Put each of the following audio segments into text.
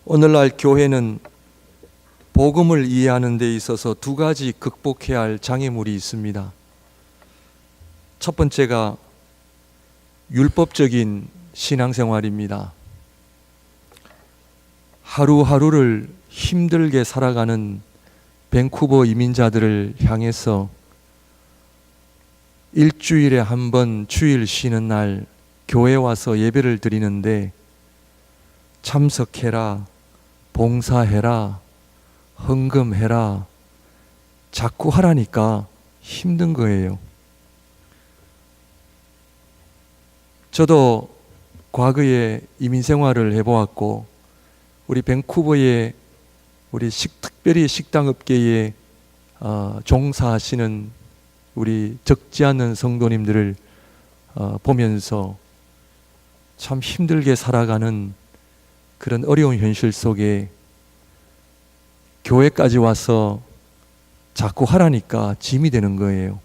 오늘날 교회는 복음을 이해하는 데 있어서 두 가지 극복해야 할 장애물이 있습니다. 첫 번째가 율법적인 신앙생활입니다. 하루하루를 힘들게 살아가는 밴쿠버 이민자들을 향해서 일주일에 한 번 주일 쉬는 날 교회 와서 예배를 드리는데 참석해라, 봉사해라, 헌금해라, 자꾸 하라니까 힘든 거예요. 저도 과거에 이민 생활을 해보았고 우리 밴쿠버의 우리 특별히 식당 업계에 종사하시는 우리 적지 않은 성도님들을 보면서 참 힘들게 살아가는 그런 어려운 현실 속에 교회까지 와서 자꾸 하라니까 짐이 되는 거예요.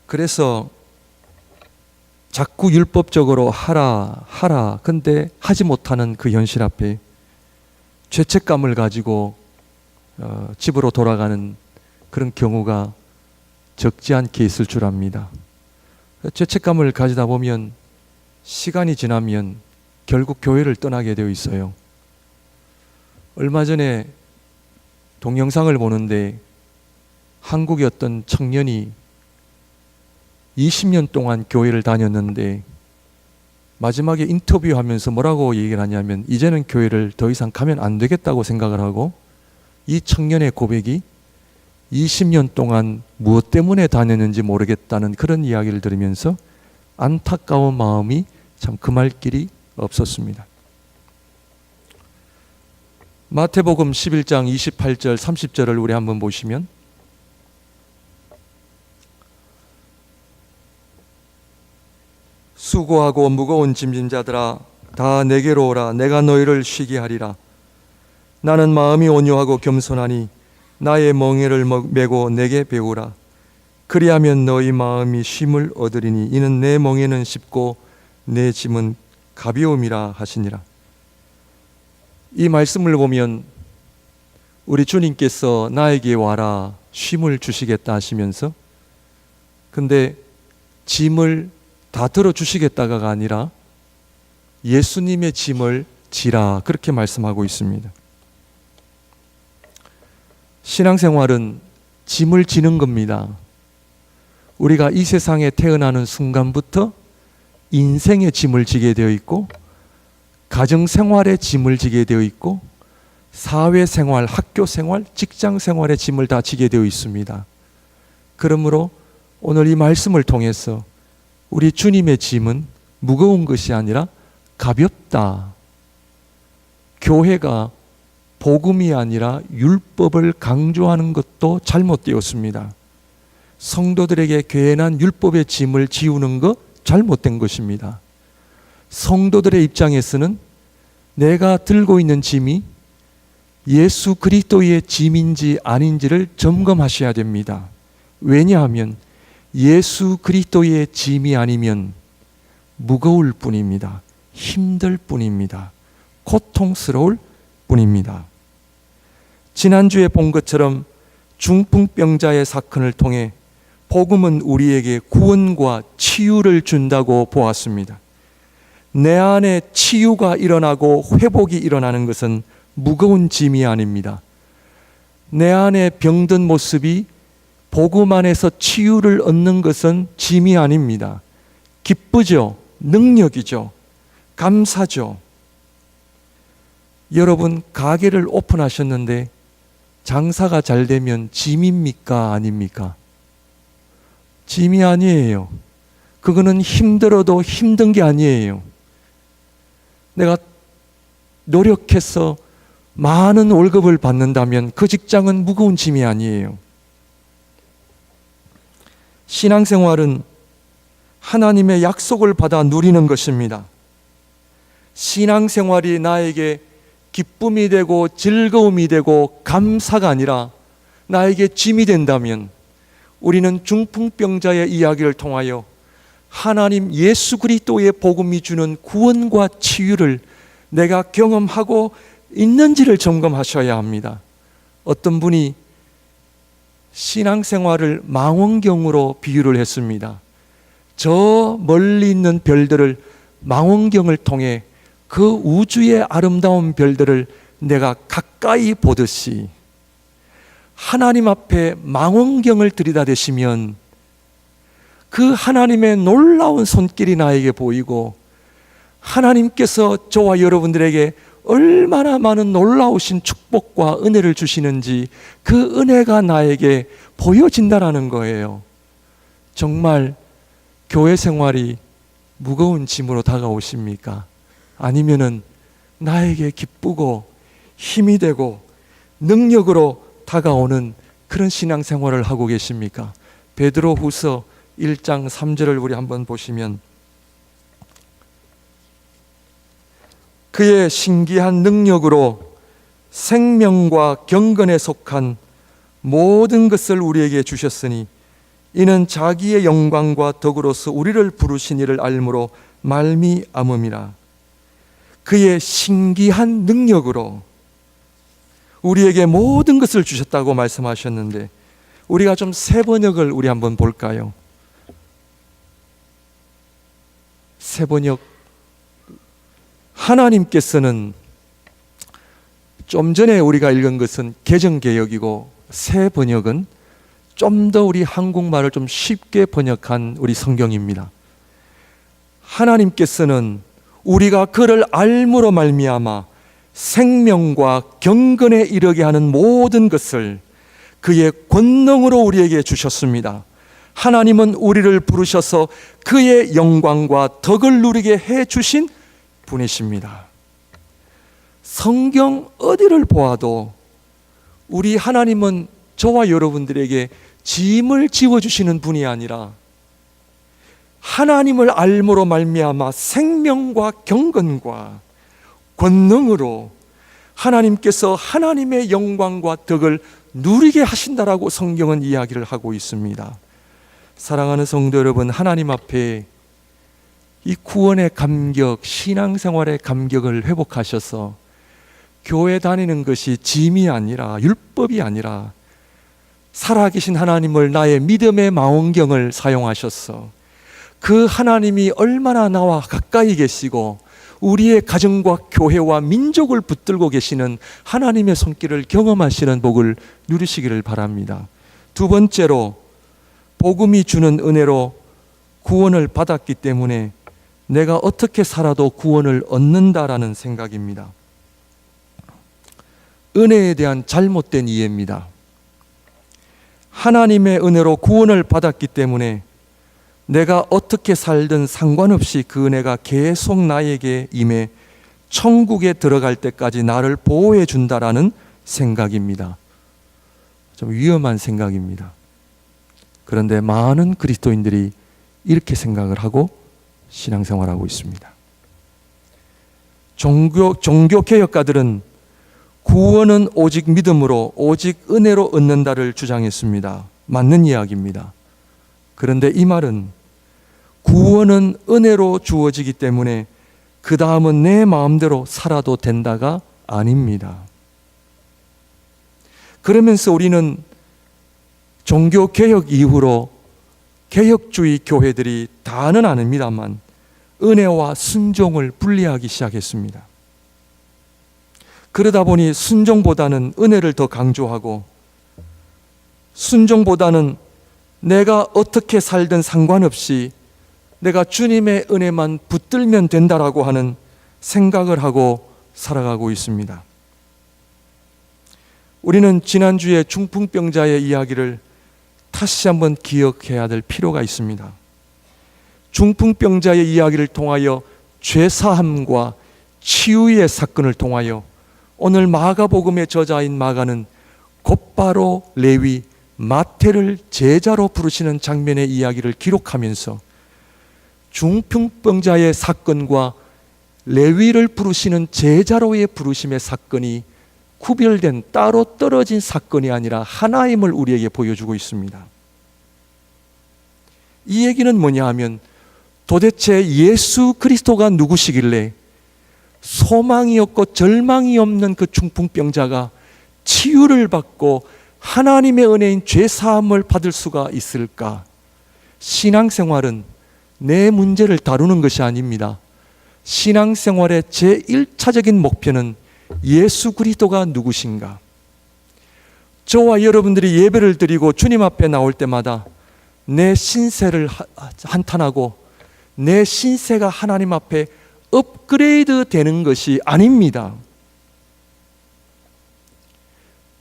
그래서 자꾸 율법적으로 하라. 근데 하지 못하는 그 현실 앞에 죄책감을 가지고 집으로 돌아가는 그런 경우가 적지 않게 있을 줄 압니다. 죄책감을 가지다 보면 시간이 지나면 결국 교회를 떠나게 되어 있어요. 얼마 전에 동영상을 보는데 한국의 어떤 청년이 20년 동안 교회를 다녔는데 마지막에 인터뷰하면서 뭐라고 얘기를 하냐면 이제는 교회를 더 이상 가면 안 되겠다고 생각을 하고 이 청년의 고백이 20년 동안 무엇 때문에 다녔는지 모르겠다는 그런 이야기를 들으면서 안타까운 마음이 참 금할 길이 없었습니다. 마태복음 11장 28절 30절을 우리 한번 보시면 수고하고 무거운 짐진 자들아 다 내게로 오라. 내가 너희를 쉬게 하리라. 나는 마음이 온유하고 겸손하니 나의 멍에를 메고 내게 배우라. 그리하면 너희 마음이 쉼을 얻으리니 이는 내 멍에는 쉽고 내 짐은 가벼움이라 하시니라. 이 말씀을 보면 우리 주님께서 나에게 와라 쉼을 주시겠다 하시면서 근데 짐을 다 들어주시겠다가 아니라 예수님의 짐을 지라 그렇게 말씀하고 있습니다. 신앙생활은 짐을 지는 겁니다. 우리가 이 세상에 태어나는 순간부터 인생의 짐을 지게 되어 있고 가정생활의 짐을 지게 되어 있고 사회생활, 학교생활, 직장생활의 짐을 다 지게 되어 있습니다. 그러므로 오늘 이 말씀을 통해서 우리 주님의 짐은 무거운 것이 아니라 가볍다. 교회가 복음이 아니라 율법을 강조하는 것도 잘못되었습니다. 성도들에게 괜한 율법의 짐을 지우는 것 잘못된 것입니다. 성도들의 입장에서는 내가 들고 있는 짐이 예수 그리스도의 짐인지 아닌지를 점검하셔야 됩니다. 왜냐하면 예수 그리스도의 짐이 아니면 무거울 뿐입니다. 힘들 뿐입니다. 고통스러울 뿐입니다. 지난주에 본 것처럼 중풍병자의 사건을 통해 복음은 우리에게 구원과 치유를 준다고 보았습니다. 내 안에 치유가 일어나고 회복이 일어나는 것은 무거운 짐이 아닙니다. 내 안에 병든 모습이 복음 안에서 치유를 얻는 것은 짐이 아닙니다. 기쁘죠. 능력이죠. 감사죠. 여러분 가게를 오픈하셨는데 장사가 잘 되면 짐입니까? 아닙니까? 짐이 아니에요. 그거는 힘들어도 힘든 게 아니에요. 내가 노력해서 많은 월급을 받는다면 그 직장은 무거운 짐이 아니에요. 신앙생활은 하나님의 약속을 받아 누리는 것입니다. 신앙생활이 나에게 기쁨이 되고 즐거움이 되고 감사가 아니라 나에게 짐이 된다면 우리는 중풍병자의 이야기를 통하여 하나님 예수 그리스도의 복음이 주는 구원과 치유를 내가 경험하고 있는지를 점검하셔야 합니다. 어떤 분이 신앙생활을 망원경으로 비유를 했습니다. 저 멀리 있는 별들을 망원경을 통해 그 우주의 아름다운 별들을 내가 가까이 보듯이 하나님 앞에 망원경을 들이다대시면 그 하나님의 놀라운 손길이 나에게 보이고 하나님께서 저와 여러분들에게 얼마나 많은 놀라우신 축복과 은혜를 주시는지 그 은혜가 나에게 보여진다라는 거예요. 정말 교회 생활이 무거운 짐으로 다가오십니까? 아니면은 나에게 기쁘고 힘이 되고 능력으로 다가오는 그런 신앙생활을 하고 계십니까? 베드로후서 1장 3절을 우리 한번 보시면 그의 신기한 능력으로 생명과 경건에 속한 모든 것을 우리에게 주셨으니 이는 자기의 영광과 덕으로서 우리를 부르신 이를 알므로 말미암음이라. 그의 신기한 능력으로 우리에게 모든 것을 주셨다고 말씀하셨는데 우리가 좀 새 번역을 우리 한번 볼까요? 새 번역 하나님께서는 좀 전에 우리가 읽은 것은 개정개역이고 새 번역은 좀 더 우리 한국말을 좀 쉽게 번역한 우리 성경입니다. 하나님께서는 우리가 그를 알므로 말미암아 생명과 경건에 이르게 하는 모든 것을 그의 권능으로 우리에게 주셨습니다. 하나님은 우리를 부르셔서 그의 영광과 덕을 누리게 해 주신 분이십니다. 성경 어디를 보아도 우리 하나님은 저와 여러분들에게 짐을 지워주시는 분이 아니라 하나님을 알므로 말미암아 생명과 경건과 권능으로 하나님께서 하나님의 영광과 덕을 누리게 하신다라고 성경은 이야기를 하고 있습니다. 사랑하는 성도 여러분, 하나님 앞에 이 구원의 감격, 신앙생활의 감격을 회복하셔서 교회 다니는 것이 짐이 아니라 율법이 아니라 살아계신 하나님을 나의 믿음의 망원경을 사용하셔서 그 하나님이 얼마나 나와 가까이 계시고 우리의 가정과 교회와 민족을 붙들고 계시는 하나님의 손길을 경험하시는 복을 누리시기를 바랍니다. 두 번째로 복음이 주는 은혜로 구원을 받았기 때문에 내가 어떻게 살아도 구원을 얻는다라는 생각입니다. 은혜에 대한 잘못된 이해입니다. 하나님의 은혜로 구원을 받았기 때문에 내가 어떻게 살든 상관없이 그 은혜가 계속 나에게 임해 천국에 들어갈 때까지 나를 보호해 준다라는 생각입니다. 좀 위험한 생각입니다. 그런데 많은 그리스도인들이 이렇게 생각을 하고 신앙생활하고 있습니다. 종교개혁가들은 구원은 오직 믿음으로 오직 은혜로 얻는다를 주장했습니다. 맞는 이야기입니다. 그런데 이 말은 구원은 은혜로 주어지기 때문에 그 다음은 내 마음대로 살아도 된다가 아닙니다. 그러면서 우리는 종교개혁 이후로 개혁주의 교회들이 다는 아닙니다만 은혜와 순종을 분리하기 시작했습니다. 그러다 보니 순종보다는 은혜를 더 강조하고 순종보다는 내가 어떻게 살든 상관없이 내가 주님의 은혜만 붙들면 된다라고 하는 생각을 하고 살아가고 있습니다. 우리는 지난주에 중풍병자의 이야기를 다시 한번 기억해야 될 필요가 있습니다. 중풍병자의 이야기를 통하여 죄사함과 치유의 사건을 통하여 오늘 마가복음의 저자인 마가는 곧바로 레위 마태를 제자로 부르시는 장면의 이야기를 기록하면서 중풍병자의 사건과 레위를 부르시는 제자로의 부르심의 사건이 구별된 따로 떨어진 사건이 아니라 하나임을 우리에게 보여주고 있습니다. 이 얘기는 뭐냐 하면 도대체 예수 그리스도가 누구시길래 소망이 없고 절망이 없는 그 중풍병자가 치유를 받고 하나님의 은혜인 죄사함을 받을 수가 있을까? 신앙생활은 내 문제를 다루는 것이 아닙니다. 신앙생활의 제1차적인 목표는 예수 그리스도가 누구신가? 저와 여러분들이 예배를 드리고 주님 앞에 나올 때마다 내 신세를 한탄하고 내 신세가 하나님 앞에 업그레이드 되는 것이 아닙니다.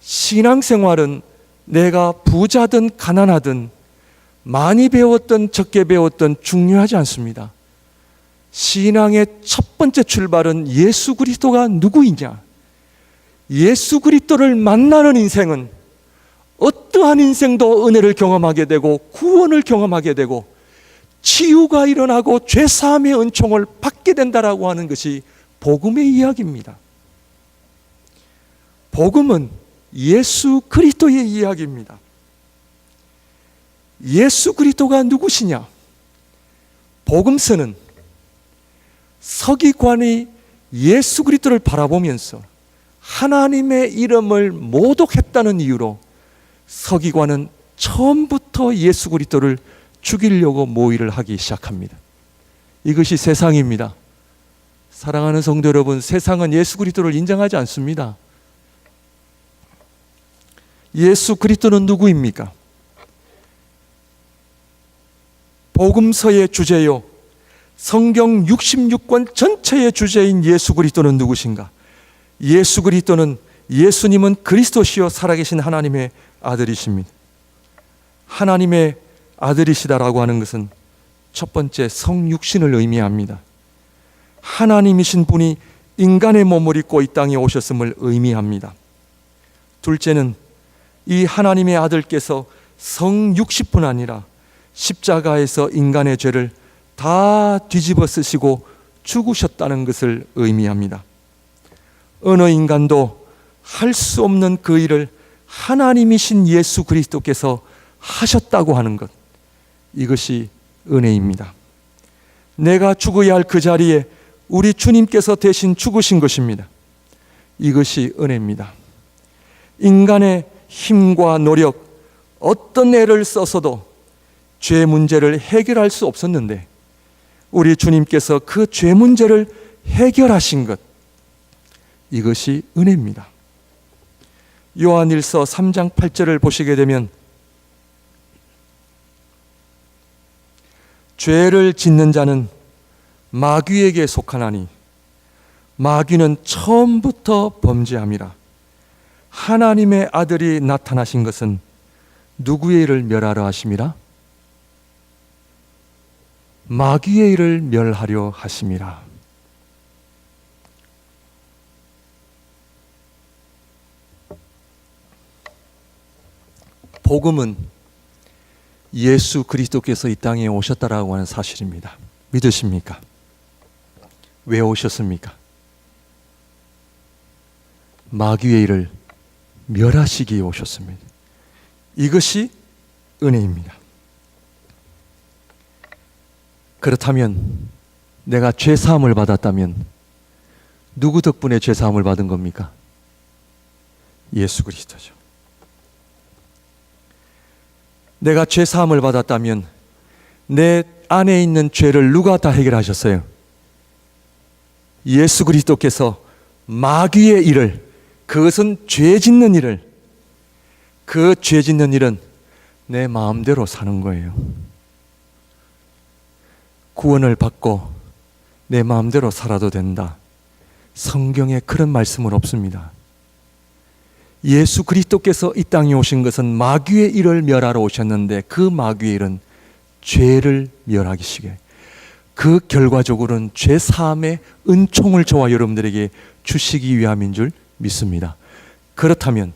신앙생활은 내가 부자든 가난하든 많이 배웠든 적게 배웠든 중요하지 않습니다. 신앙의 첫 번째 출발은 예수 그리스도가 누구이냐? 예수 그리스도를 만나는 인생은 어떠한 인생도 은혜를 경험하게 되고 구원을 경험하게 되고 치유가 일어나고 죄사함의 은총을 받게 된다라고 하는 것이 복음의 이야기입니다. 복음은 예수 그리스도의 이야기입니다. 예수 그리스도가 누구시냐? 복음서는 서기관이 예수 그리스도를 바라보면서 하나님의 이름을 모독했다는 이유로 서기관은 처음부터 예수 그리스도를 죽이려고 모의를 하기 시작합니다. 이것이 세상입니다. 사랑하는 성도 여러분, 세상은 예수 그리스도를 인정하지 않습니다. 예수 그리스도는 누구입니까? 복음서의 주제요, 성경 66권 전체의 주제인 예수 그리스도는 누구신가? 예수 그리스도는, 예수님은 그리스도시요 살아계신 하나님의 아들이십니다. 하나님의 아들이시다라고 하는 것은 첫 번째 성육신을 의미합니다. 하나님이신 분이 인간의 몸을 입고 이 땅에 오셨음을 의미합니다. 둘째는 이 하나님의 아들께서 성육신뿐 아니라 십자가에서 인간의 죄를 다 뒤집어 쓰시고 죽으셨다는 것을 의미합니다. 어느 인간도 할 수 없는 그 일을 하나님이신 예수 그리스도께서 하셨다고 하는 것, 이것이 은혜입니다. 내가 죽어야 할 그 자리에 우리 주님께서 대신 죽으신 것입니다. 이것이 은혜입니다. 인간의 힘과 노력, 어떤 애를 써서도 죄 문제를 해결할 수 없었는데 우리 주님께서 그 죄 문제를 해결하신 것, 이것이 은혜입니다. 요한일서 3장 8절을 보시게 되면 죄를 짓는 자는 마귀에게 속하나니 마귀는 처음부터 범죄함이라. 하나님의 아들이 나타나신 것은 누구의 일을 멸하려 하심이라? 마귀의 일을 멸하려 하심이라. 복음은 예수 그리스도께서 이 땅에 오셨다라고 하는 사실입니다. 믿으십니까? 왜 오셨습니까? 마귀의 일을 멸하시기에 오셨습니다. 이것이 은혜입니다. 그렇다면 내가 죄사함을 받았다면 누구 덕분에 죄사함을 받은 겁니까? 예수 그리스도죠. 내가 죄사함을 받았다면 내 안에 있는 죄를 누가 다 해결하셨어요? 예수 그리스도께서 마귀의 일을, 그것은 죄 짓는 일을, 그 죄 짓는 일은 내 마음대로 사는 거예요. 구원을 받고 내 마음대로 살아도 된다. 성경에 그런 말씀은 없습니다. 예수 그리스도께서 이 땅에 오신 것은 마귀의 일을 멸하러 오셨는데 그 마귀의 일은 죄를 멸하기 시게, 그 결과적으로는 죄 사함의 은총을 저와 여러분들에게 주시기 위함인 줄 믿습니다. 그렇다면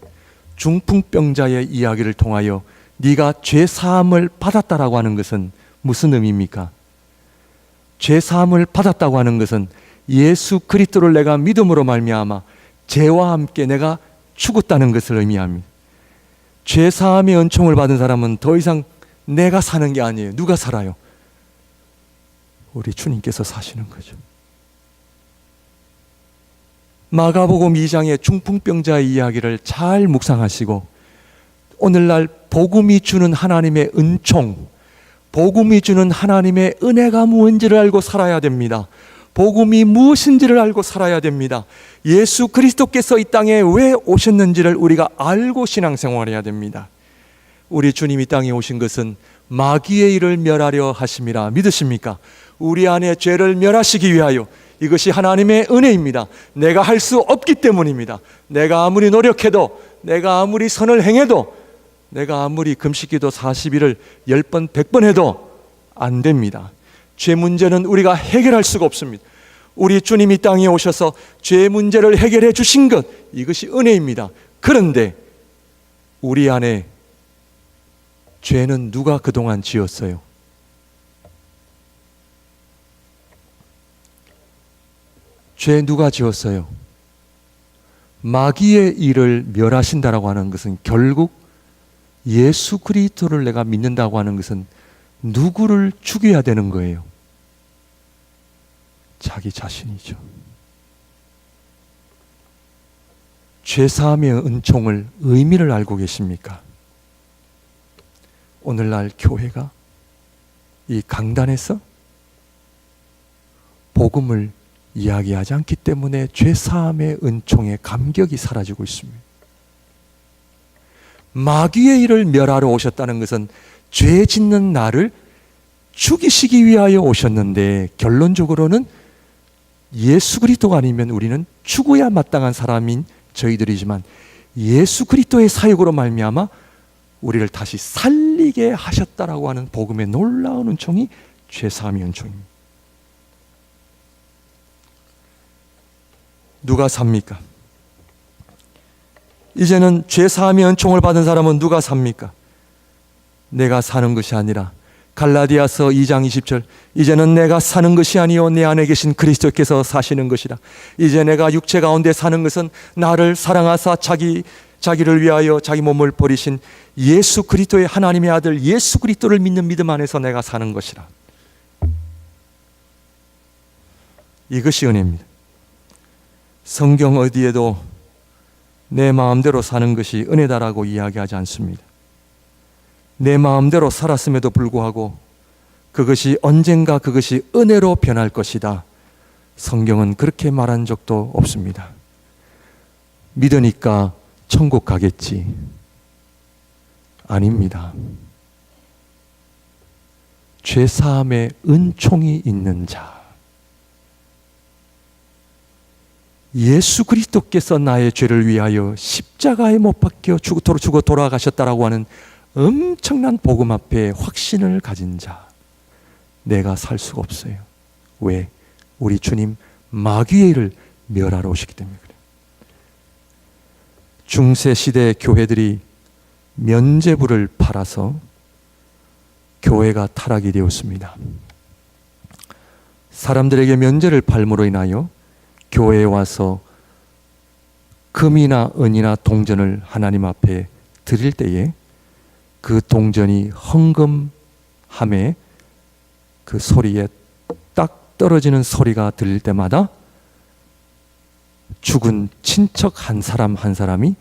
중풍병자의 이야기를 통하여 네가 죄 사함을 받았다라고 하는 것은 무슨 의미입니까? 죄 사함을 받았다고 하는 것은 예수 그리스도를 내가 믿음으로 말미암아 죄와 함께 내가 죽었다는 것을 의미합니다. 죄 사함의 은총을 받은 사람은 더 이상 내가 사는 게 아니에요. 누가 살아요? 우리 주님께서 사시는 거죠. 마가복음 2장의 중풍병자의 이야기를 잘 묵상하시고 오늘날 복음이 주는 하나님의 은총, 복음이 주는 하나님의 은혜가 무엇인지를 알고 살아야 됩니다. 복음이 무엇인지를 알고 살아야 됩니다. 예수 그리스도께서 이 땅에 왜 오셨는지를 우리가 알고 신앙생활해야 됩니다. 우리 주님이 이 땅에 오신 것은 마귀의 일을 멸하려 하심이라 믿으십니까? 우리 안에 죄를 멸하시기 위하여, 이것이 하나님의 은혜입니다. 내가 할 수 없기 때문입니다. 내가 아무리 노력해도, 내가 아무리 선을 행해도, 내가 아무리 금식기도 40일을 10번 100번 해도 안 됩니다. 죄 문제는 우리가 해결할 수가 없습니다. 우리 주님이 땅에 오셔서 죄 문제를 해결해 주신 것, 이것이 은혜입니다. 그런데 우리 안에 죄는 누가 그동안 지었어요? 죄 누가 지었어요? 마귀의 일을 멸하신다라고 하는 것은 결국 예수 그리스도를 내가 믿는다고 하는 것은 누구를 죽여야 되는 거예요? 자기 자신이죠. 죄사함의 은총을, 의미를 알고 계십니까? 오늘날 교회가 이 강단에서 복음을 이야기하지 않기 때문에 죄사함의 은총의 감격이 사라지고 있습니다. 마귀의 일을 멸하러 오셨다는 것은 죄 짓는 나를 죽이시기 위하여 오셨는데, 결론적으로는 예수 그리스도가 아니면 우리는 죽어야 마땅한 사람인 저희들이지만 예수 그리스도의 사역으로 말미암아 우리를 다시 살리게 하셨다라고 하는 복음의 놀라운 은총이 죄사함의 은총입니다. 누가 삽니까? 이제는 죄사함의 은총을 받은 사람은 누가 삽니까? 내가 사는 것이 아니라, 갈라디아서 2장 20절, 이제는 내가 사는 것이 아니요 내 안에 계신 그리스도께서 사시는 것이라. 이제 내가 육체 가운데 사는 것은 나를 사랑하사 자기를 위하여 자기 몸을 버리신 예수 그리스도의 하나님의 아들 예수 그리스도를 믿는 믿음 안에서 내가 사는 것이라. 이것이 은혜입니다. 성경 어디에도 내 마음대로 사는 것이 은혜다라고 이야기하지 않습니다. 내 마음대로 살았음에도 불구하고 그것이 언젠가 그것이 은혜로 변할 것이다, 성경은 그렇게 말한 적도 없습니다. 믿으니까 천국 가겠지. 아닙니다. 죄사함의 은총이 있는 자, 예수 그리스도께서 나의 죄를 위하여 십자가에 못 박혀 죽어 돌아가셨다라고 하는 엄청난 복음 앞에 확신을 가진 자, 내가 살 수가 없어요. 왜? 우리 주님 마귀의 일을 멸하러 오시기 때문에 그래요. 중세 시대 교회들이 면죄부를 팔아서 교회가 타락이 되었습니다. 사람들에게 면죄를 팔므로 인하여 교회에 와서 금이나 은이나 동전을 하나님 앞에 드릴 때에 그 동전이 헌금함에 그 소리에 딱 떨어지는 소리가 들릴 때마다 죽은 친척 한 사람이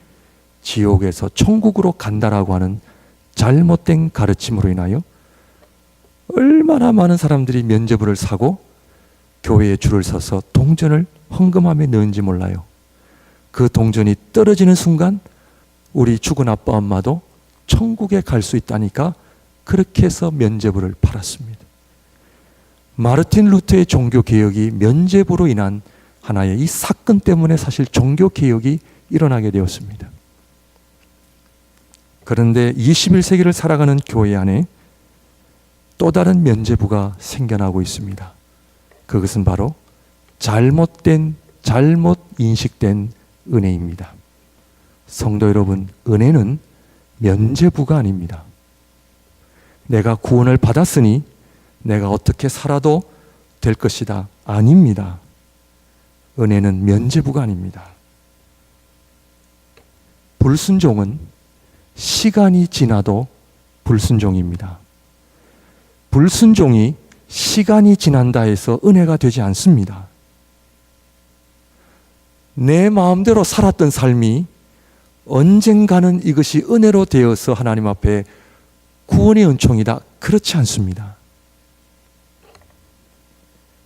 지옥에서 천국으로 간다라고 하는 잘못된 가르침으로 인하여 얼마나 많은 사람들이 면죄부를 사고 교회에 줄을 서서 동전을 헌금함에 넣은지 몰라요. 그 동전이 떨어지는 순간 우리 죽은 아빠 엄마도 천국에 갈 수 있다니까 그렇게 해서 면죄부를 팔았습니다. 마르틴 루터의 종교개혁이 면죄부로 인한 하나의 이 사건 때문에 사실 종교개혁이 일어나게 되었습니다. 그런데 21세기를 살아가는 교회 안에 또 다른 면죄부가 생겨나고 있습니다. 그것은 바로 잘못 인식된 은혜입니다. 성도 여러분, 은혜는 면죄부가 아닙니다. 내가 구원을 받았으니 내가 어떻게 살아도 될 것이다, 아닙니다. 은혜는 면죄부가 아닙니다. 불순종은 시간이 지나도 불순종입니다. 불순종이 시간이 지난다 해서 은혜가 되지 않습니다. 내 마음대로 살았던 삶이 언젠가는 이것이 은혜로 되어서 하나님 앞에 구원의 은총이다. 그렇지 않습니다.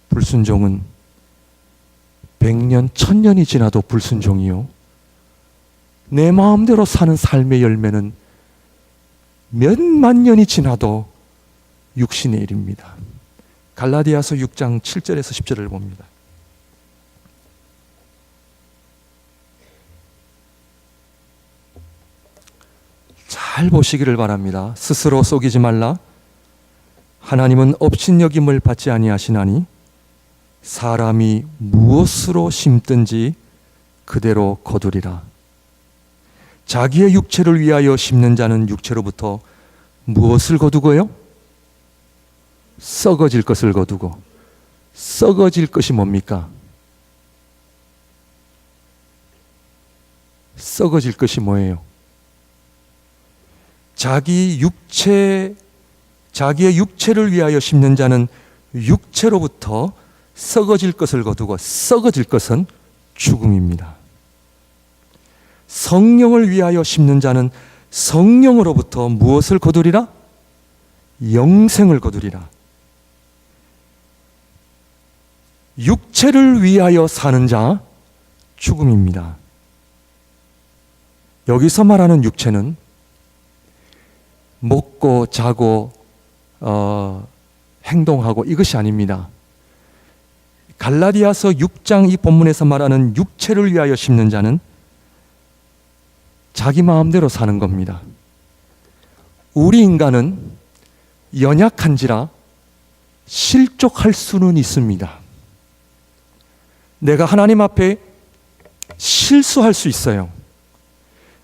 불순종은 100년, 1000년이 지나도 불순종이요. 내 마음대로 사는 삶의 열매는 몇만 년이 지나도 육신의 일입니다. 갈라디아서 6장 7절에서 10절을 봅니다. 잘 보시기를 바랍니다. 스스로 속이지 말라. 하나님은 업신여김을 받지 아니하시나니 사람이 무엇으로 심든지 그대로 거두리라. 자기의 육체를 위하여 심는 자는 육체로부터 무엇을 거두고요? 썩어질 것을 거두고. 썩어질 것이 뭡니까? 썩어질 것이 뭐예요? 자기의 육체를 위하여 심는 자는 육체로부터 썩어질 것을 거두고, 썩어질 것은 죽음입니다. 성령을 위하여 심는 자는 성령으로부터 무엇을 거두리라? 영생을 거두리라. 육체를 위하여 사는 자, 죽음입니다. 여기서 말하는 육체는 먹고 자고 행동하고 이것이 아닙니다. 갈라디아서 6장 이 본문에서 말하는 육체를 위하여 심는 자는 자기 마음대로 사는 겁니다. 우리 인간은 연약한지라 실족할 수는 있습니다. 내가 하나님 앞에 실수할 수 있어요.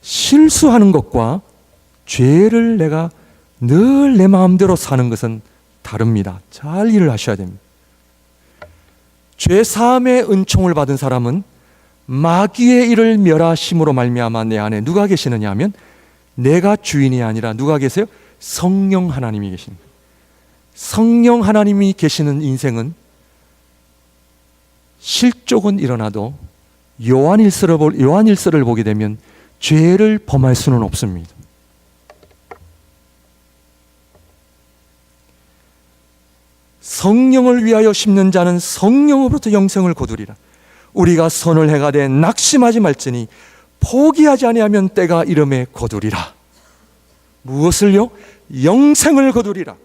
실수하는 것과 죄를 내가 늘 내 마음대로 사는 것은 다릅니다. 잘 이해를 하셔야 됩니다. 죄 사함의 은총을 받은 사람은 마귀의 일을 멸하심으로 말미암아 내 안에 누가 계시느냐 하면 내가 주인이 아니라 누가 계세요? 성령 하나님이 계십니다. 성령 하나님이 계시는 인생은 실족은 일어나도 요한일서를 보게 되면 죄를 범할 수는 없습니다. 성령을 위하여 심는 자는 성령으로부터 영생을 거두리라. 우리가 선을 행하되 낙심하지 말지니 포기하지 아니하면 때가 이름에 거두리라. 무엇을요? 영생을 거두리라.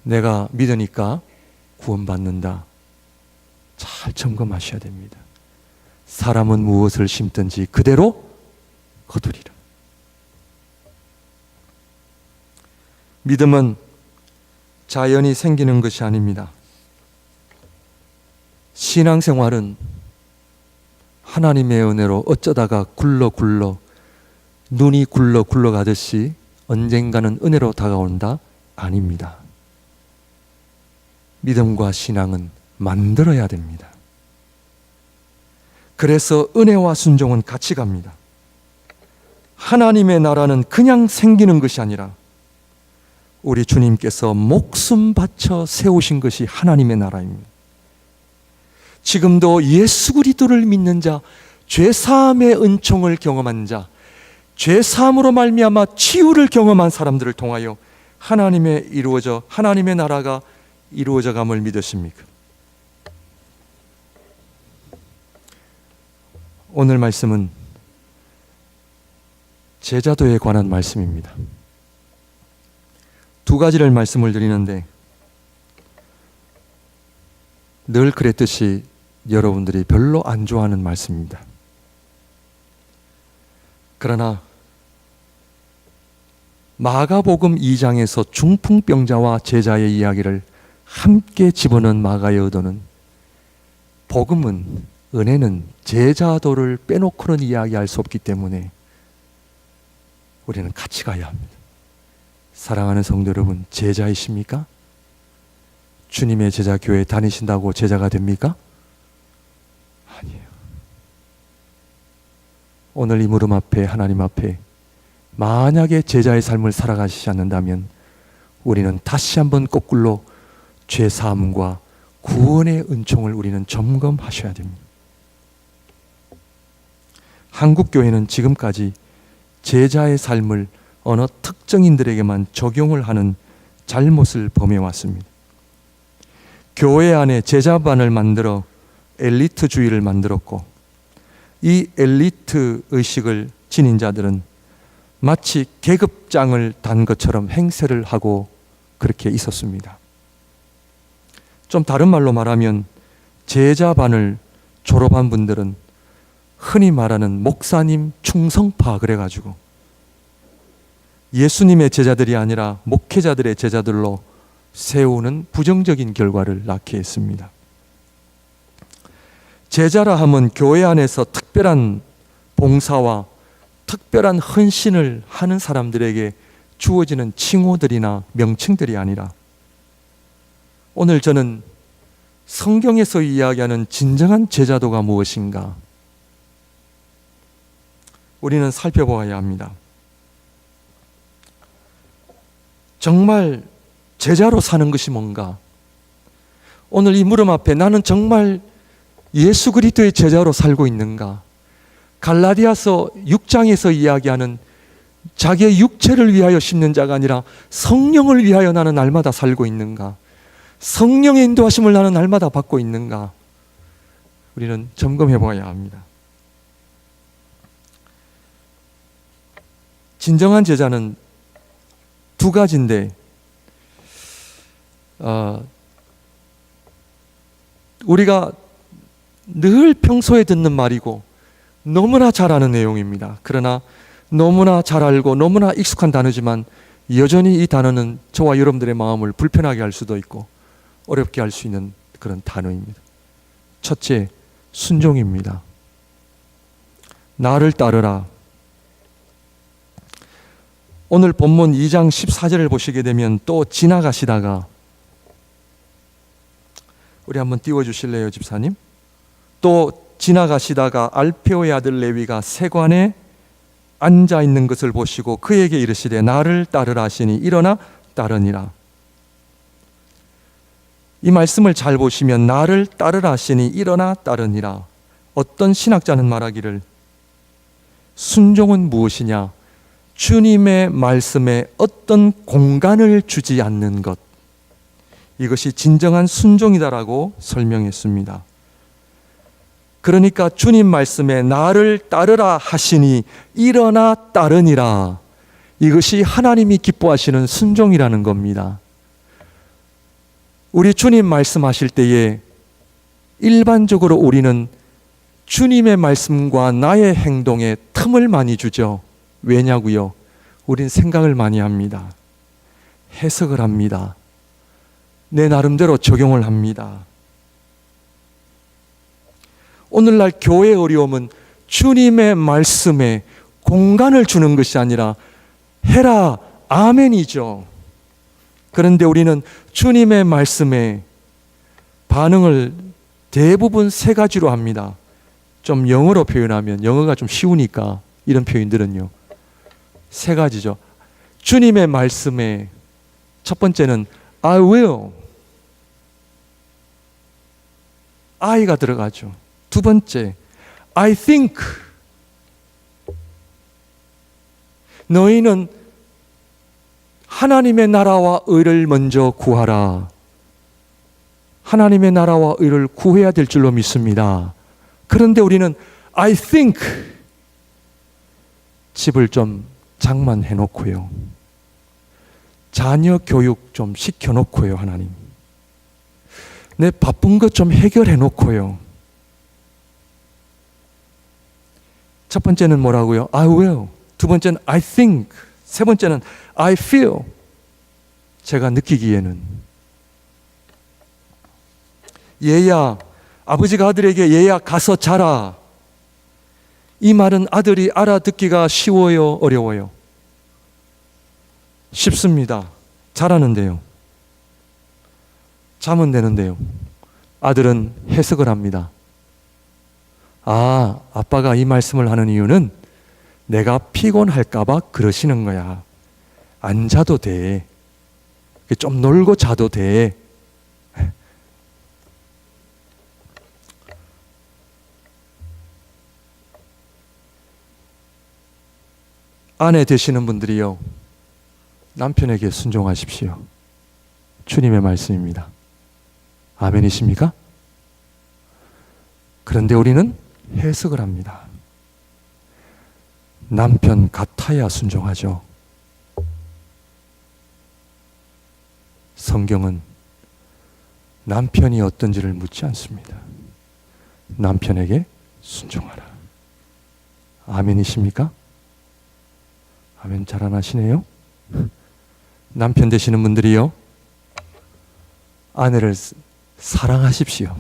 내가 믿으니까 구원받는다. 잘 점검하셔야 됩니다. 사람은 무엇을 심든지 그대로 거두리라. 믿음은 자연히 생기는 것이 아닙니다. 신앙생활은 하나님의 은혜로 어쩌다가 굴러 눈이 굴러가듯이 언젠가는 은혜로 다가온다? 아닙니다. 믿음과 신앙은 만들어야 됩니다. 그래서 은혜와 순종은 같이 갑니다. 하나님의 나라는 그냥 생기는 것이 아니라 우리 주님께서 목숨 바쳐 세우신 것이 하나님의 나라입니다. 지금도 예수 그리스도를 믿는 자, 죄사함의 은총을 경험한 자, 죄사함으로 말미암아 치유를 경험한 사람들을 통하여 하나님의 나라가 이루어져 감을 믿으십니까? 오늘 말씀은 제자도에 관한 말씀입니다. 두 가지를 말씀을 드리는데 늘 그랬듯이 여러분들이 별로 안 좋아하는 말씀입니다. 그러나 마가복음 2장에서 중풍병자와 제자의 이야기를 함께 집어넣은 마가의 의도는 복음은, 은혜는 제자도를 빼놓고는 이야기할 수 없기 때문에 우리는 같이 가야 합니다. 사랑하는 성도 여러분, 제자이십니까? 주님의 제자 교회 다니신다고 제자가 됩니까? 아니에요. 오늘 이 무릎 앞에, 하나님 앞에 만약에 제자의 삶을 살아가시지 않는다면 우리는 다시 한번 거꾸로 죄사함과 구원의 은총을 우리는 점검하셔야 됩니다. 한국교회는 지금까지 제자의 삶을 어느 특정인들에게만 적용을 하는 잘못을 범해왔습니다. 교회 안에 제자반을 만들어 엘리트주의를 만들었고, 이 엘리트 의식을 지닌 자들은 마치 계급장을 단 것처럼 행세를 하고 그렇게 있었습니다. 좀 다른 말로 말하면 제자반을 졸업한 분들은 흔히 말하는 목사님 충성파 그래가지고 예수님의 제자들이 아니라 목회자들의 제자들로 세우는 부정적인 결과를 낳게 했습니다. 제자라 하면 교회 안에서 특별한 봉사와 특별한 헌신을 하는 사람들에게 주어지는 칭호들이나 명칭들이 아니라, 오늘 저는 성경에서 이야기하는 진정한 제자도가 무엇인가 우리는 살펴보아야 합니다. 정말 제자로 사는 것이 뭔가? 오늘 이 물음 앞에 나는 정말 예수 그리스도의 제자로 살고 있는가? 갈라디아서 6장에서 이야기하는 자기의 육체를 위하여 심는 자가 아니라 성령을 위하여 나는 날마다 살고 있는가? 성령의 인도하심을 나는 날마다 받고 있는가? 우리는 점검해 보아야 합니다. 진정한 제자는 두 가지인데, 우리가 늘 평소에 듣는 말이고 너무나 잘 아는 내용입니다. 그러나 너무나 잘 알고 너무나 익숙한 단어지만 여전히 이 단어는 저와 여러분들의 마음을 불편하게 할 수도 있고 어렵게 할 수 있는 그런 단어입니다. 첫째, 순종입니다. 나를 따르라. 오늘 본문 2장 14절을 보시게 되면 또 지나가시다가, 우리 한번 띄워주실래요, 집사님? 또 지나가시다가 알페오의 아들 레위가 세관에 앉아 있는 것을 보시고 그에게 이르시되 나를 따르라 하시니 일어나 따르니라. 이 말씀을 잘 보시면 나를 따르라 하시니 일어나 따르니라. 어떤 신학자는 말하기를 순종은 무엇이냐? 주님의 말씀에 어떤 공간을 주지 않는 것, 이것이 진정한 순종이다라고 설명했습니다. 그러니까 주님 말씀에 나를 따르라 하시니 일어나 따르니라. 이것이 하나님이 기뻐하시는 순종이라는 겁니다. 우리 주님 말씀하실 때에 일반적으로 우리는 주님의 말씀과 나의 행동에 틈을 많이 주죠. 왜냐고요? 우린 생각을 많이 합니다. 해석을 합니다. 내 나름대로 적용을 합니다. 오늘날 교회의 어려움은 주님의 말씀에 공간을 주는 것이 아니라 해라, 아멘이죠. 그런데 우리는 주님의 말씀에 반응을 대부분 세 가지로 합니다. 좀 영어로 표현하면, 영어가 좀 쉬우니까 이런 표현들은요, 세 가지죠. 주님의 말씀에 첫 번째는 I will, I가 들어가죠. 두 번째, I think. 너희는 하나님의 나라와 의를 먼저 구하라. 하나님의 나라와 의를 구해야 될 줄로 믿습니다. 그런데 우리는 I think, 집을 좀 장만해 놓고요, 자녀 교육 좀 시켜 놓고요, 하나님 내 바쁜 것 좀 해결해 놓고요. 첫 번째는 뭐라고요? I will. 두 번째는 I think. 세 번째는 I feel. 제가 느끼기에는. 얘야, 아버지가 아들에게 얘야 가서 자라. 이 말은 아들이 알아듣기가 쉬워요, 어려워요? 쉽습니다. 잘하는데요. 자면 되는데요. 아들은 해석을 합니다. 아, 아빠가 이 말씀을 하는 이유는 내가 피곤할까 봐 그러시는 거야. 안 자도 돼. 좀 놀고 자도 돼. 아내 되시는 분들이요, 남편에게 순종하십시오. 주님의 말씀입니다. 아멘이십니까? 그런데 우리는 해석을 합니다. 남편 같아야 순종하죠. 성경은 남편이 어떤지를 묻지 않습니다. 남편에게 순종하라. 아멘이십니까? 아멘 잘 안 하시네요. 남편 되시는 분들이요, 아내를 사랑하십시오.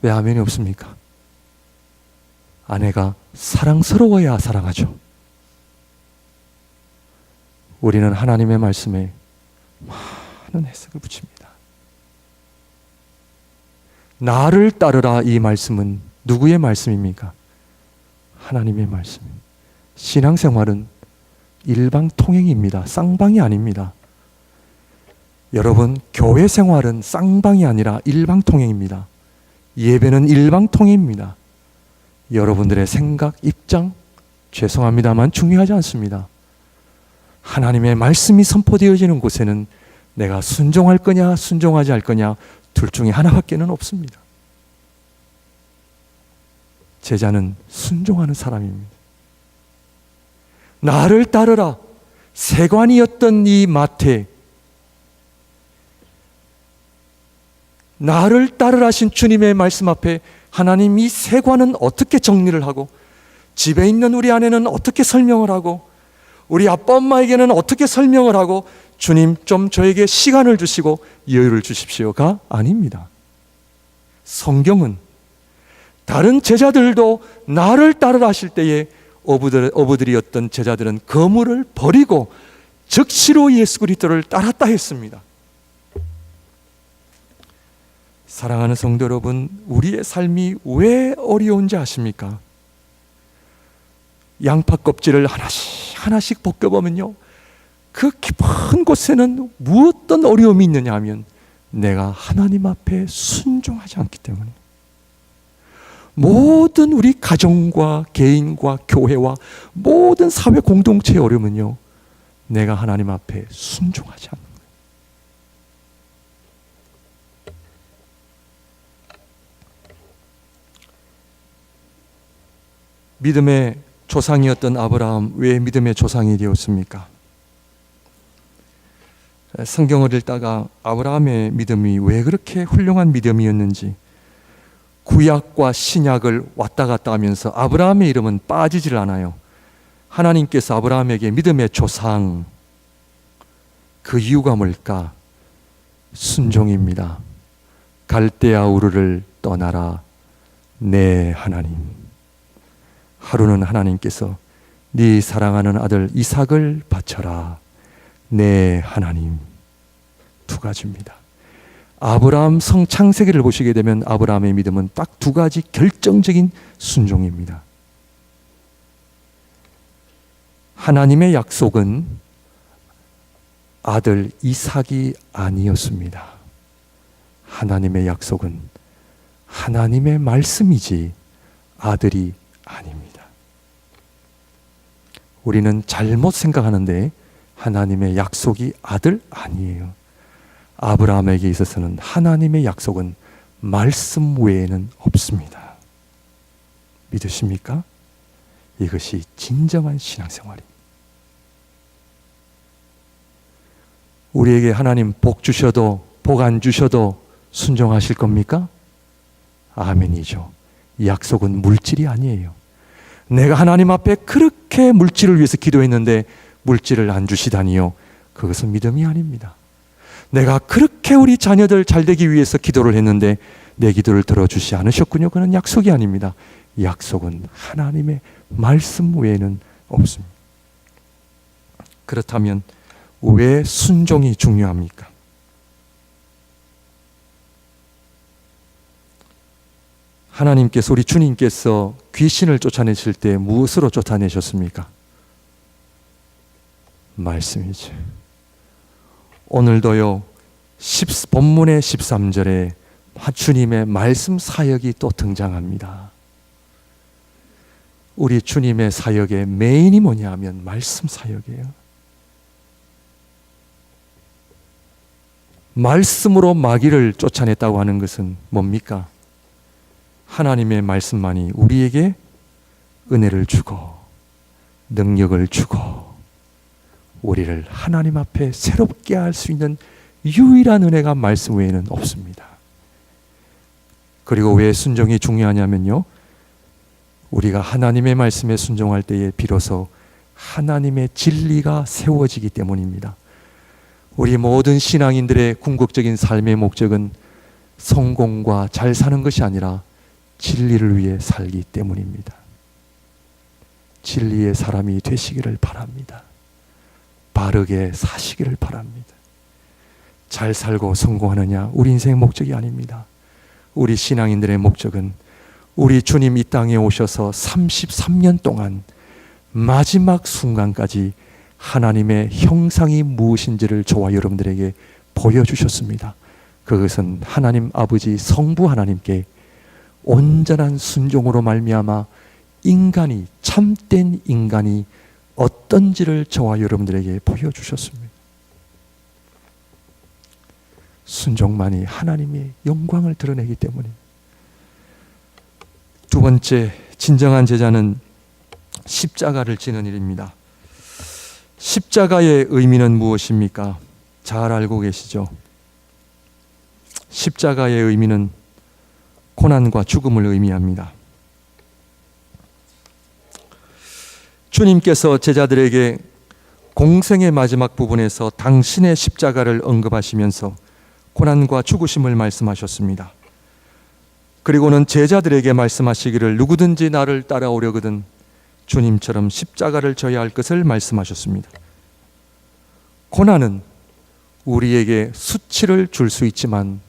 왜 아멘이 없습니까? 아내가 사랑스러워야 사랑하죠. 우리는 하나님의 말씀에 많은 해석을 붙입니다. 나를 따르라, 이 말씀은 누구의 말씀입니까? 하나님의 말씀입니다. 신앙생활은 일방통행입니다. 쌍방이 아닙니다. 여러분, 교회 생활은 쌍방이 아니라 일방통행입니다. 예배는 일방통행입니다. 여러분들의 생각, 입장, 죄송합니다만 중요하지 않습니다. 하나님의 말씀이 선포되어지는 곳에는 내가 순종할 거냐 순종하지 않을 거냐 둘 중에 하나밖에는 없습니다. 제자는 순종하는 사람입니다. 나를 따르라, 세관이었던 이 마태, 나를 따르라 하신 주님의 말씀 앞에 하나님 이 세관은 어떻게 정리를 하고, 집에 있는 우리 아내는 어떻게 설명을 하고, 우리 아빠 엄마에게는 어떻게 설명을 하고, 주님 좀 저에게 시간을 주시고 여유를 주십시오가 아닙니다. 성경은 다른 제자들도 나를 따르라 하실 때에 어부들이었던 제자들은 거물을 버리고 즉시로 예수 그리스도를 따랐다 했습니다. 사랑하는 성도 여러분, 우리의 삶이 왜 어려운지 아십니까? 양파 껍질을 하나씩 벗겨보면요, 그 깊은 곳에는 무엇떤 어려움이 있느냐 하면 내가 하나님 앞에 순종하지 않기 때문에. 모든 우리 가정과 개인과 교회와 모든 사회 공동체의 어려움은요, 내가 하나님 앞에 순종하지 않는 거예요. 믿음의 조상이었던 아브라함, 왜 믿음의 조상이 되었습니까? 성경을 읽다가 아브라함의 믿음이 왜 그렇게 훌륭한 믿음이었는지, 구약과 신약을 왔다 갔다 하면서 아브라함의 이름은 빠지질 않아요. 하나님께서 아브라함에게 믿음의 조상, 그 이유가 뭘까? 순종입니다. 갈대아 우르를 떠나라, 내 하나님. 하루는 하나님께서 네 사랑하는 아들 이삭을 바쳐라, 내 하나님. 두 가지입니다. 아브라함 성창세기를 보시게 되면 아브라함의 믿음은 딱 두 가지 결정적인 순종입니다. 하나님의 약속은 아들 이삭이 아니었습니다. 하나님의 약속은 하나님의 말씀이지 아들이 아닙니다. 우리는 잘못 생각하는데 하나님의 약속이 아들 아니에요. 아브라함에게 있어서는 하나님의 약속은 말씀 외에는 없습니다. 믿으십니까? 이것이 진정한 신앙생활입니다. 우리에게 하나님 복 주셔도 복 안 주셔도 순종하실 겁니까? 아멘이죠. 약속은 물질이 아니에요. 내가 하나님 앞에 그렇게 물질을 위해서 기도했는데 물질을 안 주시다니요, 그것은 믿음이 아닙니다. 내가 그렇게 우리 자녀들 잘되기 위해서 기도를 했는데 내 기도를 들어주시 않으셨군요. 그건 약속이 아닙니다. 약속은 하나님의 말씀 외에는 없습니다. 그렇다면 왜 순종이 중요합니까? 하나님께서, 우리 주님께서 귀신을 쫓아내실 때 무엇으로 쫓아내셨습니까? 말씀이죠. 오늘도요, 본문의 13절에 주님의 말씀 사역이 또 등장합니다. 우리 주님의 사역의 메인이 뭐냐 하면 말씀 사역이에요. 말씀으로 마귀를 쫓아냈다고 하는 것은 뭡니까? 하나님의 말씀만이 우리에게 은혜를 주고 능력을 주고 우리를 하나님 앞에 새롭게 할 수 있는 유일한 은혜가 말씀 외에는 없습니다. 그리고 왜 순종이 중요하냐면요, 우리가 하나님의 말씀에 순종할 때에 비로소 하나님의 진리가 세워지기 때문입니다. 우리 모든 신앙인들의 궁극적인 삶의 목적은 성공과 잘 사는 것이 아니라 진리를 위해 살기 때문입니다. 진리의 사람이 되시기를 바랍니다. 바르게 사시기를 바랍니다. 잘 살고 성공하느냐, 우리 인생의 목적이 아닙니다. 우리 신앙인들의 목적은 우리 주님 이 땅에 오셔서 33년 동안 마지막 순간까지 하나님의 형상이 무엇인지를 저와 여러분들에게 보여주셨습니다. 그것은 하나님 아버지 성부 하나님께 온전한 순종으로 말미암아 인간이, 참된 인간이 어떤지를 저와 여러분들에게 보여주셨습니다. 순종만이 하나님의 영광을 드러내기 때문에. 두 번째, 진정한 제자는 십자가를 지는 일입니다. 십자가의 의미는 무엇입니까? 잘 알고 계시죠? 십자가의 의미는 고난과 죽음을 의미합니다. 주님께서 제자들에게 공생의 마지막 부분에서 당신의 십자가를 언급하시면서 고난과 죽으심을 말씀하셨습니다. 그리고는 제자들에게 말씀하시기를 누구든지 나를 따라오려거든 주님처럼 십자가를 져야 할 것을 말씀하셨습니다. 고난은 우리에게 수치를 줄 수 있지만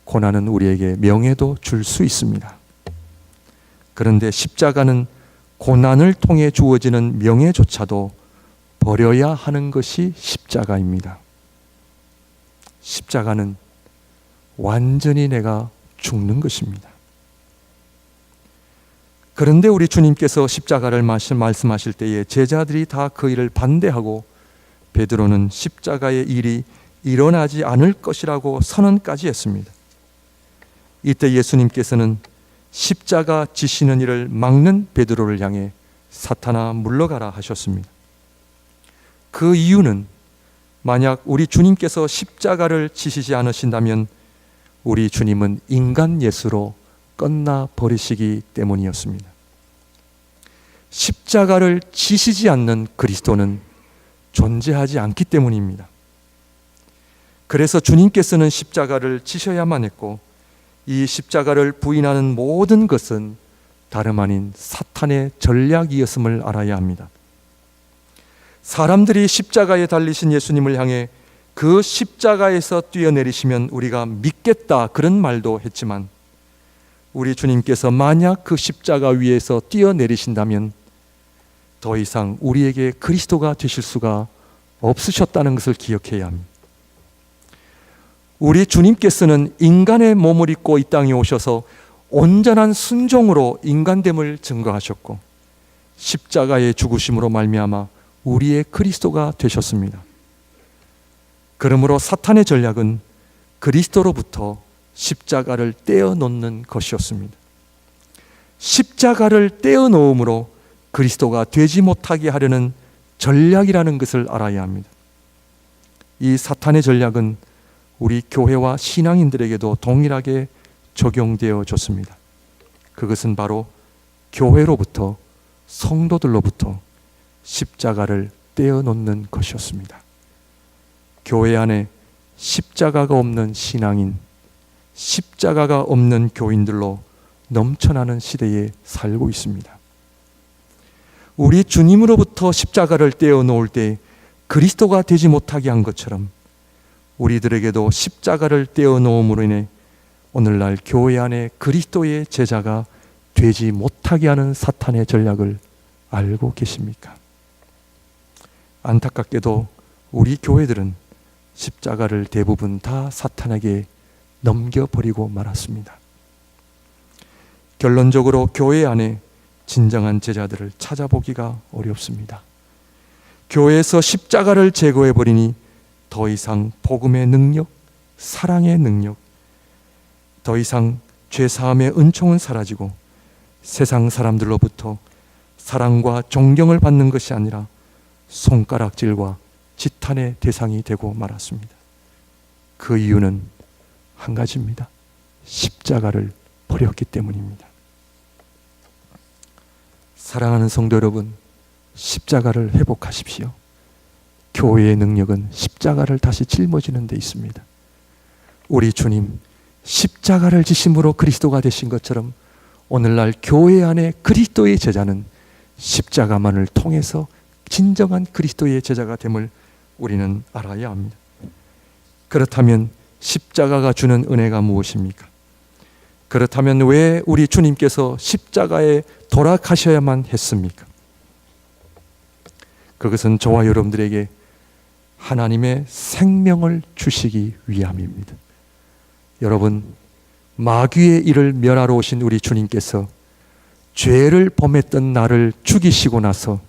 고난은 우리에게 명예도 줄 수 있습니다. 그런데 십자가는 고난을 통해 주어지는 명예조차도 버려야 하는 것이 십자가입니다. 십자가는 완전히 내가 죽는 것입니다. 그런데 우리 주님께서 십자가를 말씀하실 때에 제자들이 다 그 일을 반대하고 베드로는 십자가의 일이 일어나지 않을 것이라고 선언까지 했습니다. 이때 예수님께서는 십자가 지시는 일을 막는 베드로를 향해 사탄아 물러가라 하셨습니다. 그 이유는 만약 우리 주님께서 십자가를 지시지 않으신다면 우리 주님은 인간 예수로 끝나 버리시기 때문이었습니다. 십자가를 지시지 않는 그리스도는 존재하지 않기 때문입니다. 그래서 주님께서는 십자가를 지셔야만 했고 이 십자가를 부인하는 모든 것은 다름 아닌 사탄의 전략이었음을 알아야 합니다. 사람들이 십자가에 달리신 예수님을 향해 그 십자가에서 뛰어내리시면 우리가 믿겠다 그런 말도 했지만 우리 주님께서 만약 그 십자가 위에서 뛰어내리신다면 더 이상 우리에게 그리스도가 되실 수가 없으셨다는 것을 기억해야 합니다. 우리 주님께서는 인간의 몸을 입고 이 땅에 오셔서 온전한 순종으로 인간됨을 증거하셨고 십자가의 죽으심으로 말미암아 우리의 그리스도가 되셨습니다. 그러므로 사탄의 전략은 그리스도로부터 십자가를 떼어놓는 것이었습니다. 십자가를 떼어놓음으로 그리스도가 되지 못하게 하려는 전략이라는 것을 알아야 합니다. 이 사탄의 전략은 우리 교회와 신앙인들에게도 동일하게 적용되어 졌습니다. 그것은 바로 교회로부터, 성도들로부터 십자가를 떼어놓는 것이었습니다. 교회 안에 십자가가 없는 신앙인, 십자가가 없는 교인들로 넘쳐나는 시대에 살고 있습니다. 우리 주님으로부터 십자가를 떼어놓을 때 그리스도가 되지 못하게 한 것처럼 우리들에게도 십자가를 떼어놓음으로 인해 오늘날 교회 안에 그리스도의 제자가 되지 못하게 하는 사탄의 전략을 알고 계십니까? 안타깝게도 우리 교회들은 십자가를 대부분 다 사탄에게 넘겨버리고 말았습니다. 결론적으로 교회 안에 진정한 제자들을 찾아보기가 어렵습니다. 교회에서 십자가를 제거해버리니 더 이상 복음의 능력, 사랑의 능력, 더 이상 죄사함의 은총은 사라지고 세상 사람들로부터 사랑과 존경을 받는 것이 아니라 손가락질과 지탄의 대상이 되고 말았습니다. 그 이유는 한 가지입니다. 십자가를 버렸기 때문입니다. 사랑하는 성도 여러분, 십자가를 회복하십시오. 교회의 능력은 십자가를 다시 짊어지는 데 있습니다. 우리 주님 십자가를 지심으로 그리스도가 되신 것처럼 오늘날 교회 안에 그리스도의 제자는 십자가만을 통해서 진정한 그리스도의 제자가 됨을 우리는 알아야 합니다. 그렇다면 십자가가 주는 은혜가 무엇입니까? 그렇다면 왜 우리 주님께서 십자가에 돌아가셔야만 했습니까? 그것은 저와 여러분들에게 하나님의 생명을 주시기 위함입니다. 여러분, 마귀의 일을 멸하러 오신 우리 주님께서 죄를 범했던 나를 죽이시고 나서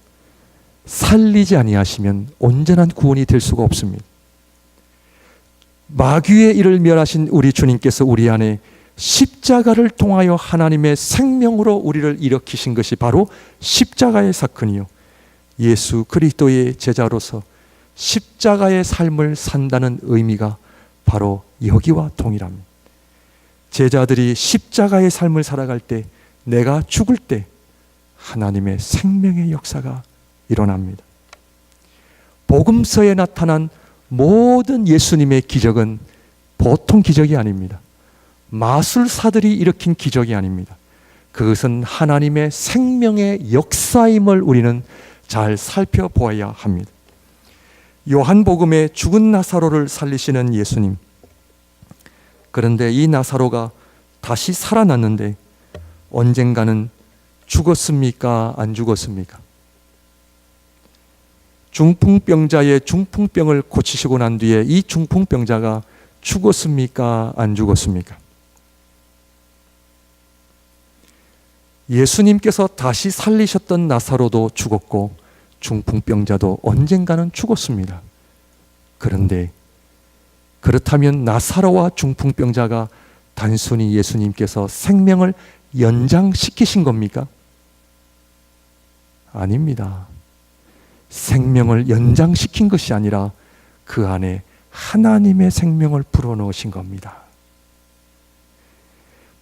살리지 아니하시면 온전한 구원이 될 수가 없습니다. 마귀의 일을 멸하신 우리 주님께서 우리 안에 십자가를 통하여 하나님의 생명으로 우리를 일으키신 것이 바로 십자가의 사건이요, 예수 그리스도의 제자로서 십자가의 삶을 산다는 의미가 바로 여기와 동일합니다. 제자들이 십자가의 삶을 살아갈 때, 내가 죽을 때 하나님의 생명의 역사가 일어납니다. 복음서에 나타난 모든 예수님의 기적은 보통 기적이 아닙니다. 마술사들이 일으킨 기적이 아닙니다. 그것은 하나님의 생명의 역사임을 우리는 잘 살펴보아야 합니다. 요한복음에 죽은 나사로를 살리시는 예수님, 그런데 이 나사로가 다시 살아났는데 언젠가는 죽었습니까? 안 죽었습니까? 중풍병자의 중풍병을 고치시고 난 뒤에 이 중풍병자가 죽었습니까? 안 죽었습니까? 예수님께서 다시 살리셨던 나사로도 죽었고 중풍병자도 언젠가는 죽었습니다. 그런데 그렇다면 나사로와 중풍병자가 단순히 예수님께서 생명을 연장시키신 겁니까? 아닙니다. 생명을 연장시킨 것이 아니라 그 안에 하나님의 생명을 불어넣으신 겁니다.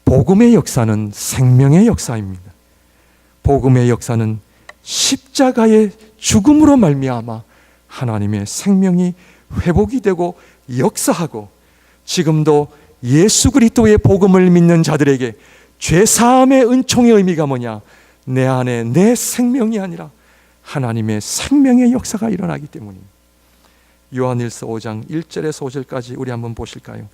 복음의 역사는 생명의 역사입니다. 복음의 역사는 십자가의 죽음으로 말미암아 하나님의 생명이 회복이 되고 역사하고, 지금도 예수 그리스도의 복음을 믿는 자들에게 죄사함의 은총의 의미가 뭐냐? 내 안에 내 생명이 아니라 하나님의 생명의 역사가 일어나기 때문입니다. 요한일서 5장 1절에서 5절까지 우리 한번 보실까요?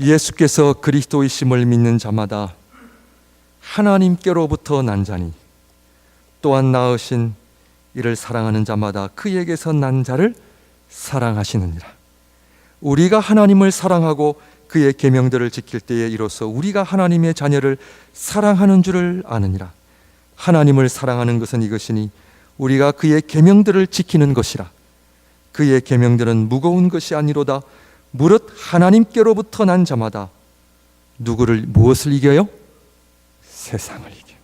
예수께서 그리스도이심을 믿는 자마다 하나님께로부터 난 자니, 또한 낳으신 이를 사랑하는 자마다 그에게서 난 자를 사랑하시느니라. 우리가 하나님을 사랑하고 그의 계명들을 지킬 때에 이로써 우리가 하나님의 자녀를 사랑하는 줄을 아느니라. 하나님을 사랑하는 것은 이것이니 우리가 그의 계명들을 지키는 것이라. 그의 계명들은 무거운 것이 아니로다. 무릇 하나님께로부터 난 자마다 무엇을 이겨요? 세상을 이겨.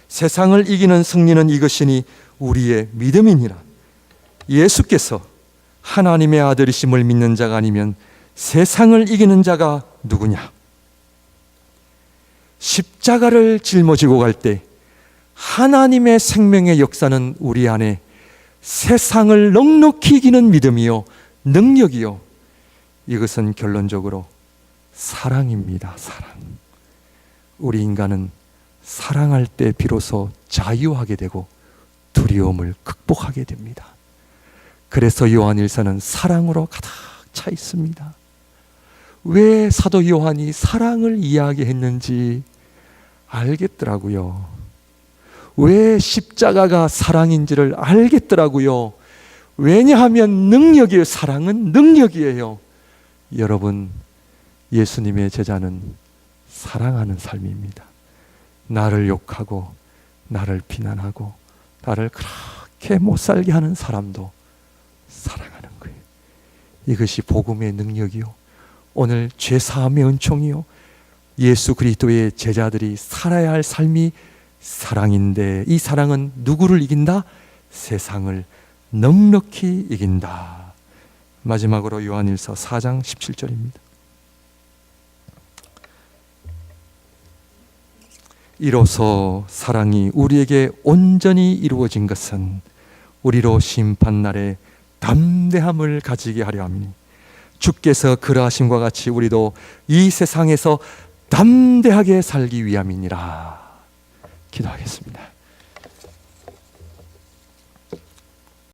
세상을 이기는 승리는 이것이니 우리의 믿음이니라. 예수께서 하나님의 아들이심을 믿는 자가 아니면 세상을 이기는 자가 누구냐? 십자가를 짊어지고 갈 때 하나님의 생명의 역사는 우리 안에 세상을 넉넉히 이기는 믿음이요, 능력이요, 이것은 결론적으로 사랑입니다. 사랑. 우리 인간은 사랑할 때 비로소 자유하게 되고 두려움을 극복하게 됩니다. 그래서 요한일서는 사랑으로 가득 차 있습니다. 왜 사도 요한이 사랑을 이야기했는지 알겠더라고요. 왜 십자가가 사랑인지를 알겠더라고요. 왜냐하면 능력이에요. 사랑은 능력이에요. 여러분, 예수님의 제자는 사랑하는 삶입니다. 나를 욕하고 나를 비난하고 나를 그렇게 못살게 하는 사람도 사랑하는 거예요. 이것이 복음의 능력이요, 오늘 죄사함의 은총이요, 예수 그리스도의 제자들이 살아야 할 삶이 사랑인데, 이 사랑은 누구를 이긴다? 세상을 넉넉히 이긴다. 마지막으로 요한일서 4장 17절입니다. 이로써 사랑이 우리에게 온전히 이루어진 것은 우리로 심판날에 담대함을 가지게 하려 함이니, 주께서 그러하심과 같이 우리도 이 세상에서 담대하게 살기 위함이니라. 기도하겠습니다.